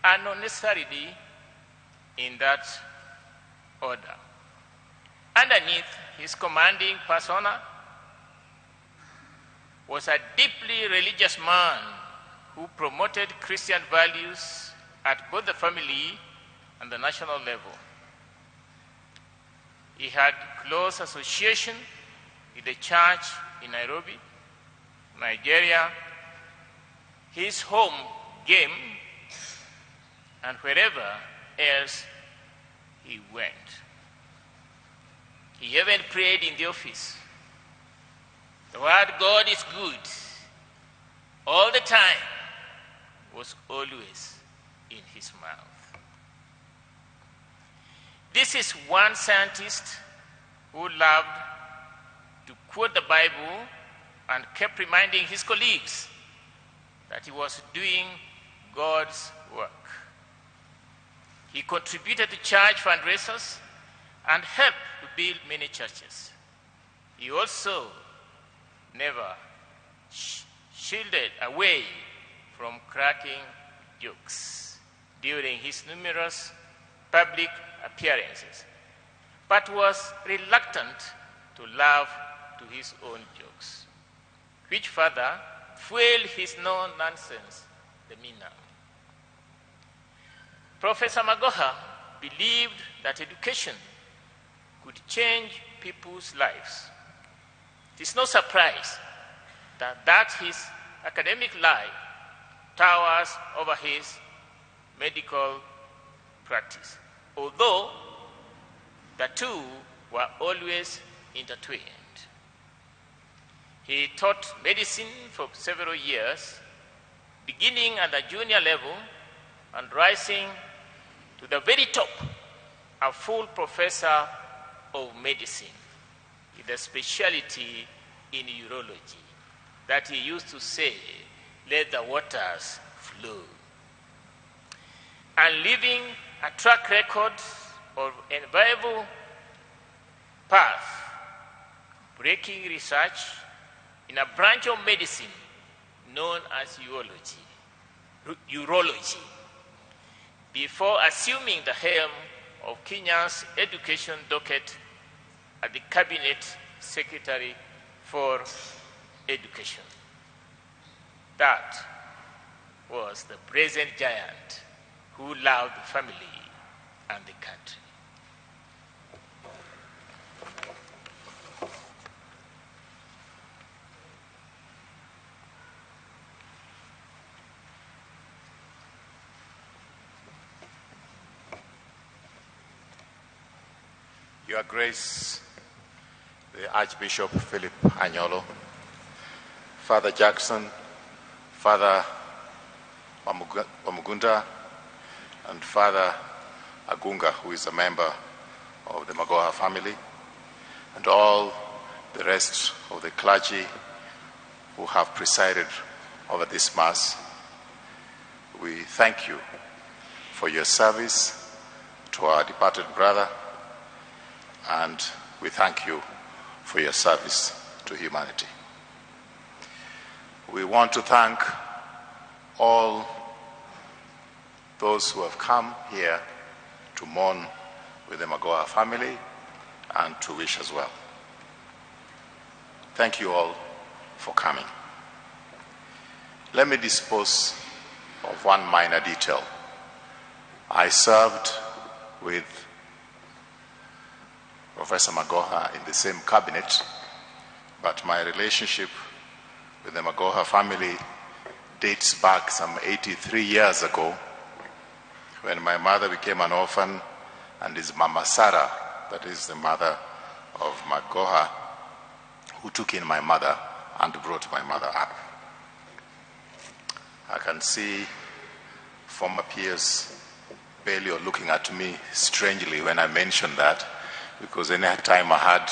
are not necessarily in that order. Underneath his commanding persona was a deeply religious man who promoted Christian values at both the family and the national level. He had close association with the church in Nairobi, Nigeria, his home game, and wherever else he went. He even prayed in the office. The word God is good all the time was always in his mouth. This is one scientist who loved to quote the Bible and kept reminding his colleagues that he was doing God's work. He contributed to church fundraisers and helped to build many churches. He also never shielded away from cracking jokes during his numerous public appearances, but was reluctant to laugh to his own jokes, which further fueled his no-nonsense demeanor. Professor Magoha believed that education could change people's lives. It is no surprise that his academic life towers over his medical practice, although the two were always intertwined. He taught medicine for several years, beginning at the junior level and rising to the very top, a full professor of medicine with a specialty in urology that he used to say, "Let the waters flow." And leaving a track record of enviable path, breaking research in a branch of medicine known as urology, before assuming the helm of Kenya's education docket as the Cabinet Secretary for Education. That was the brazen giant who loved the family and the country. Your Grace, the Archbishop Philip Anyolo, Father Jackson, Father Wamugunda, and Father Agunga, who is a member of the Magoha family, and all the rest of the clergy who have presided over this Mass. We thank you for your service to our departed brother, and we thank you for your service to humanity. We want to thank all those who have come here to mourn with the Magoha family and to wish as well. Thank you all for coming. Let me dispose of one minor detail. I served with Professor Magoha in the same cabinet, but my relationship with the Magoha family dates back some 83 years ago, when my mother became an orphan and his Mama Sarah, that is the mother of Magoha, who took in my mother and brought my mother up. I can see former peers barely looking at me strangely when I mention that, because any time I had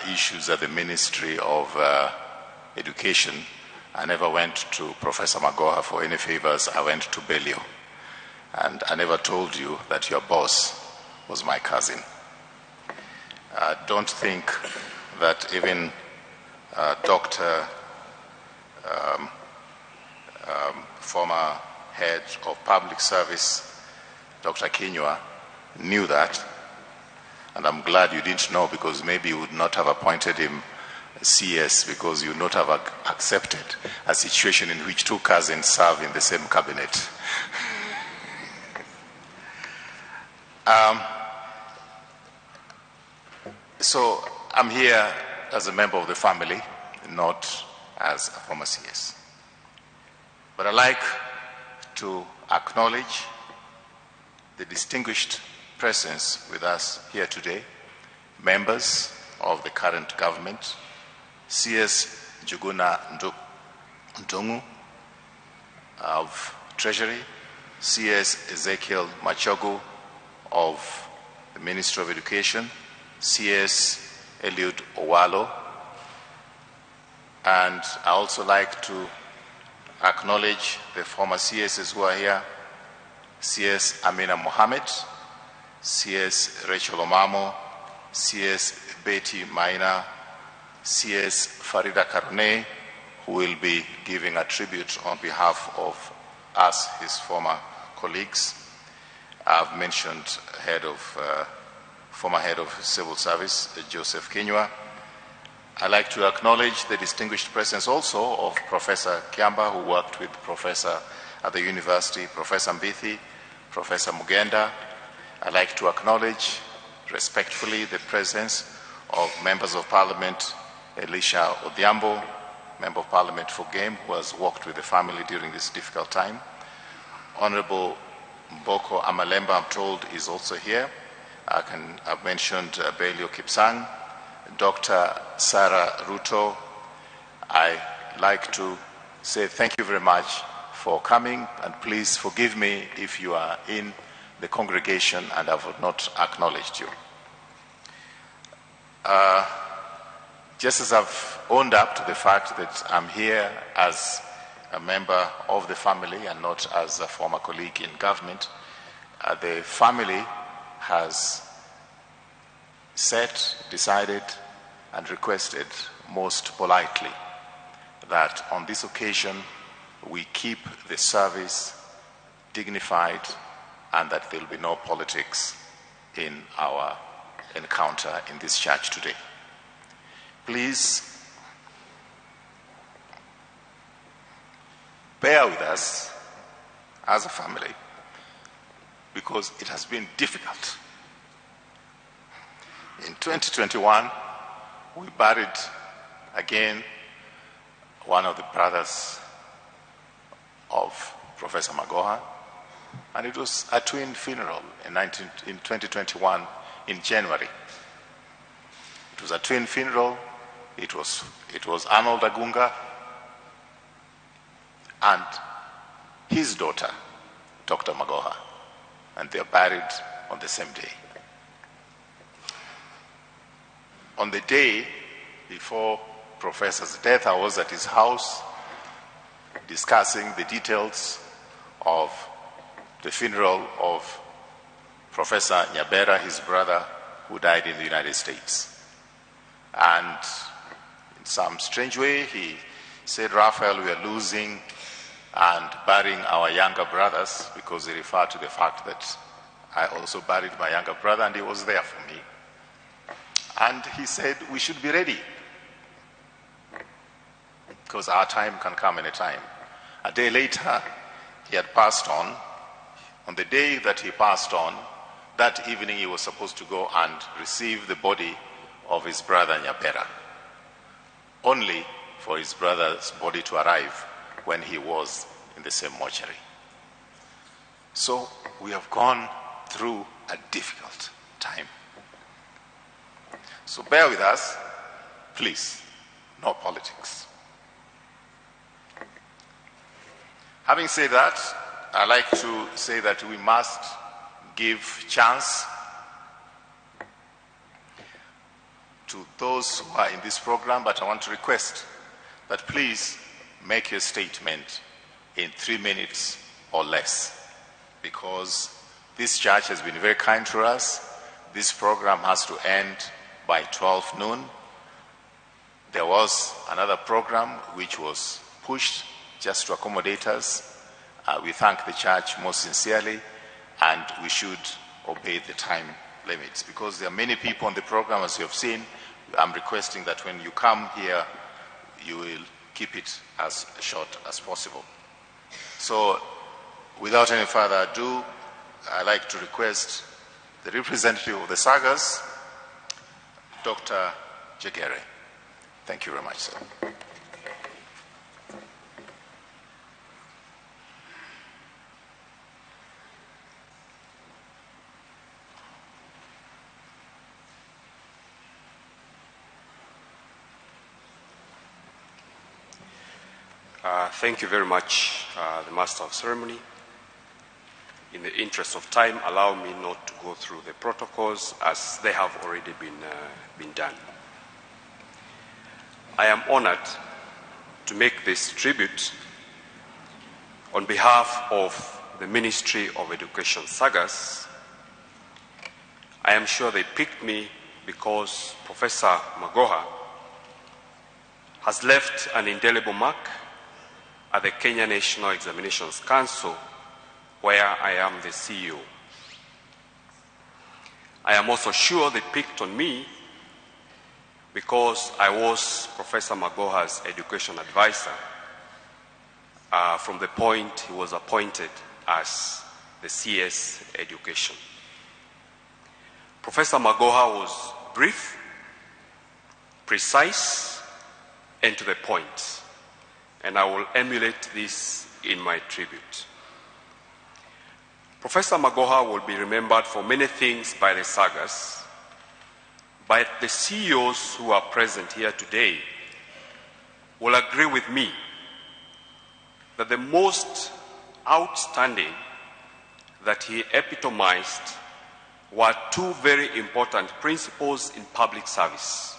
issues at the Ministry of Education, I never went to Professor Magoha for any favors. I went to Belio. And I never told you that your boss was my cousin. Don't think that even former head of public service, Dr. Kinyua, knew that. And I'm glad you didn't know, because maybe you would not have appointed him CS, because you would not have accepted a situation in which two cousins serve in the same cabinet. So I'm here as a member of the family, not as a former CS. But I'd like to acknowledge the distinguished presence with us here today, members of the current government, CS Njuguna Ndungu of Treasury, CS Ezekiel Machogu of the Ministry of Education, CS Eliud Owalo, and I also like to acknowledge the former CSs who are here, CS Amina Mohammed, CS Rachel Omamo, CS Betty Maina, CS Farida Karone, who will be giving a tribute on behalf of us, his former colleagues. I've mentioned former head of civil service, Joseph Kinyua. I'd like to acknowledge the distinguished presence also of Professor Kiamba, who worked with Professor at the university, Professor Mbithi, Professor Mugenda. I'd like to acknowledge respectfully the presence of members of Parliament, Elisha Odhiambo, Member of Parliament for Game, who has worked with the family during this difficult time. Honorable Mboko Amalemba, I'm told, is also here. I've mentioned Belio Kipsang, Dr. Sarah Ruto. I like to say thank you very much for coming, and please forgive me if you are in the congregation and I have not acknowledged you. Just as I've owned up to the fact that I'm here as a member of the family and not as a former colleague in government, the family has decided and requested most politely that on this occasion we keep the service dignified and that there will be no politics in our encounter in this church today. Please bear with us as a family, because it has been difficult. In 2021, we buried again one of the brothers of Professor Magoha, and it was a twin funeral in 2021 in January. It was a twin funeral. It was Arnold Agunga and his daughter, Dr. Magoha, and they are buried on the same day. On the day before Professor's death, I was at his house discussing the details of the funeral of Professor Nyabera, his brother, who died in the United States. And in some strange way, he said, Raphael, we are losing and burying our younger brothers, because he referred to the fact that I also buried my younger brother and he was there for me. And he said, we should be ready, because our time can come anytime. A day later, he had passed on. On the day that he passed on, that evening he was supposed to go and receive the body of his brother Nyabera, only for his brother's body to arrive when he was in the same mortuary. So we have gone through a difficult time. So bear with us, please. No politics. Having said that, I like to say that we must give chance to those who are in this program, but I want to request that please make your statement in 3 minutes or less, because this church has been very kind to us. This program has to end by 12 noon. There was another program which was pushed just to accommodate us, We thank the church most sincerely, and we should obey the time limits. Because there are many people on the program, as you have seen, I'm requesting that when you come here, you will keep it as short as possible. So, without any further ado, I'd like to request the representative of the Sagas, Dr. Jegere. Thank you very much, sir. Thank you very much, the Master of Ceremony. In the interest of time, allow me not to go through the protocols as they have already been done. I am honored to make this tribute on behalf of the Ministry of Education Sagas. I am sure they picked me because Professor Magoha has left an indelible mark at the Kenya National Examinations Council, where I am the CEO. I am also sure they picked on me because I was Professor Magoha's education advisor from the point he was appointed as the CS Education. Professor Magoha was brief, precise, and to the point, and I will emulate this in my tribute. Professor Magoha will be remembered for many things by the Sagas, but the CEOs who are present here today will agree with me that the most outstanding that he epitomized were two very important principles in public service.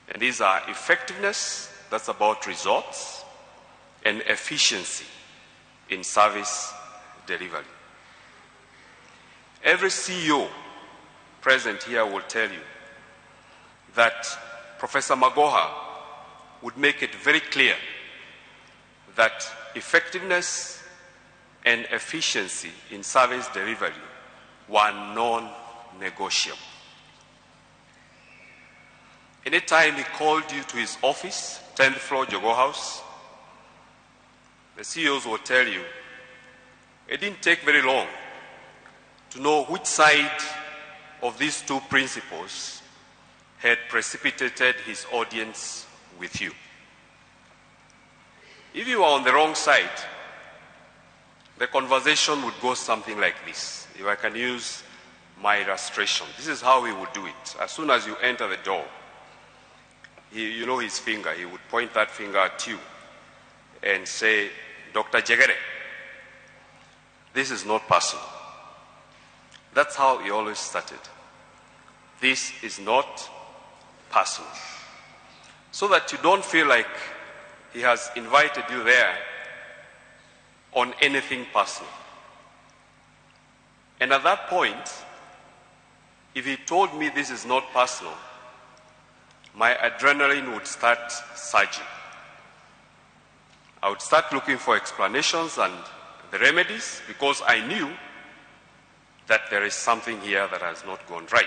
And these are effectiveness, that's about results, and efficiency in service delivery. Every CEO present here will tell you that Professor Magoha would make it very clear that effectiveness and efficiency in service delivery were non-negotiable. Anytime he called you to his office, 10th floor, Jogo House, the CEOs will tell you it didn't take very long to know which side of these two principles had precipitated his audience with you. If you are on the wrong side, the conversation would go something like this. If I can use my illustration, this is how he would do it. As soon as you enter the door, you know his finger, he would point that finger at you and say, Dr. Jegere, this is not personal. That's how he always started. This is not personal. So that you don't feel like he has invited you there on anything personal. And at that point, if he told me this is not personal, my adrenaline would start surging. I would start looking for explanations and the remedies because I knew that there is something here that has not gone right.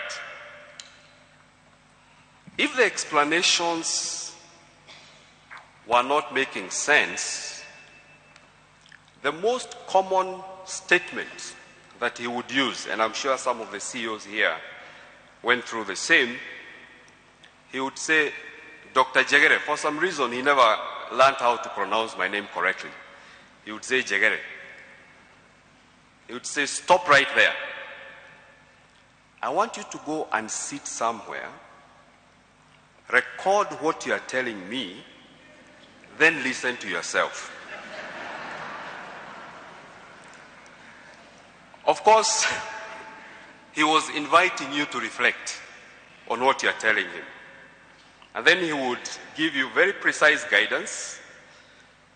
If the explanations were not making sense, the most common statement that he would use, and I'm sure some of the CEOs here went through the same, he would say, Dr. Jegere, for some reason he never learned how to pronounce my name correctly. He would say Jegere. He would say, stop right there. I want you to go and sit somewhere, record what you are telling me, then listen to yourself. Of course, he was inviting you to reflect on what you are telling him. And then he would give you very precise guidance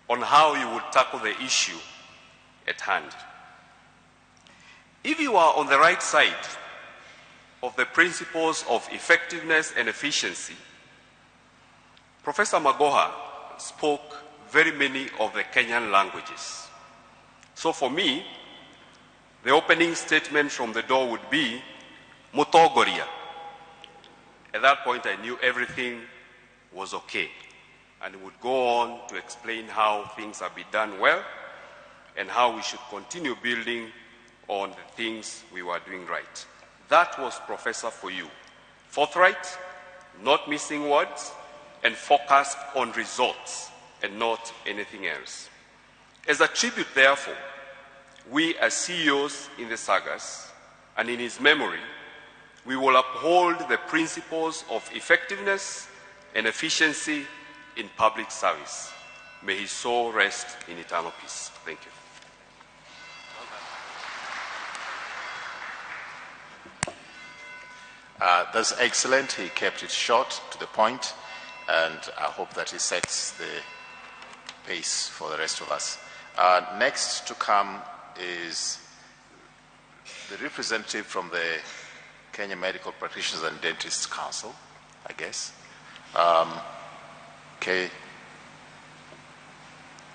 on how you would tackle the issue at hand. If you are on the right side of the principles of effectiveness and efficiency, Professor Magoha spoke very many of the Kenyan languages. So for me, the opening statement from the door would be, Mutogoria. At that point, I knew everything was okay. And he would go on to explain how things have been done well and how we should continue building on the things we were doing right. That was Professor for you. Forthright, not missing words, and focused on results and not anything else. As a tribute, therefore, we as CEOs in the sagas and in his memory, we will uphold the principles of effectiveness and efficiency in public service. May his soul rest in eternal peace. Thank you. That's excellent. He kept it short, to the point, and I hope that he sets the pace for the rest of us. Next to come is the representative from the Kenya Medical Practitioners and Dentists Council, I guess.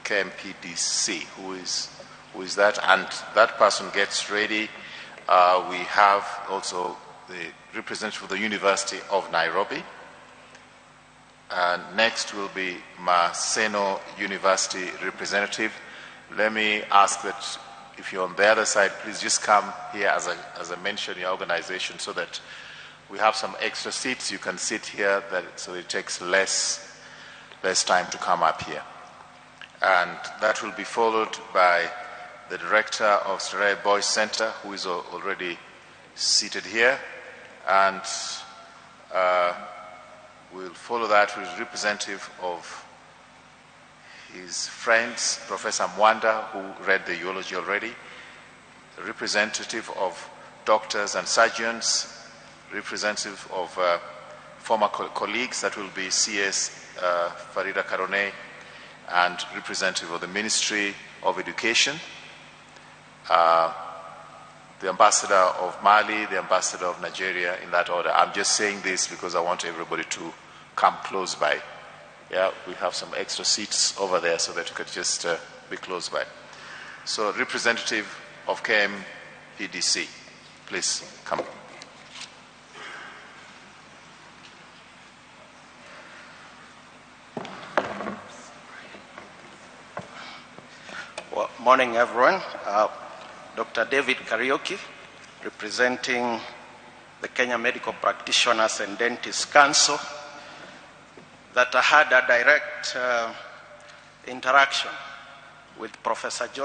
KMPDC, who is that? And that person gets ready. We have also the representative of the University of Nairobi. Next will be Maseno University representative. Let me ask that if you're on the other side, please just come here as I mentioned your organization, so that we have some extra seats. You can sit here, so it takes less time to come up here. And that will be followed by the director of Starehe Boys Center, who is already seated here. And we'll follow that with representative of his friends, Professor Mwanda, who read the eulogy already, the representative of doctors and surgeons, representative of former colleagues, that will be CS Farida Karone, and representative of the Ministry of Education, the ambassador of Mali, the ambassador of Nigeria, in that order. I'm just saying this because I want everybody to come close by. Yeah, we have some extra seats over there so that you could just be close by. So, representative of KMPDC, please come. Well, morning, everyone. Dr. David Kariuki, representing the Kenya Medical Practitioners and Dentists Council, that I had a direct interaction with Professor John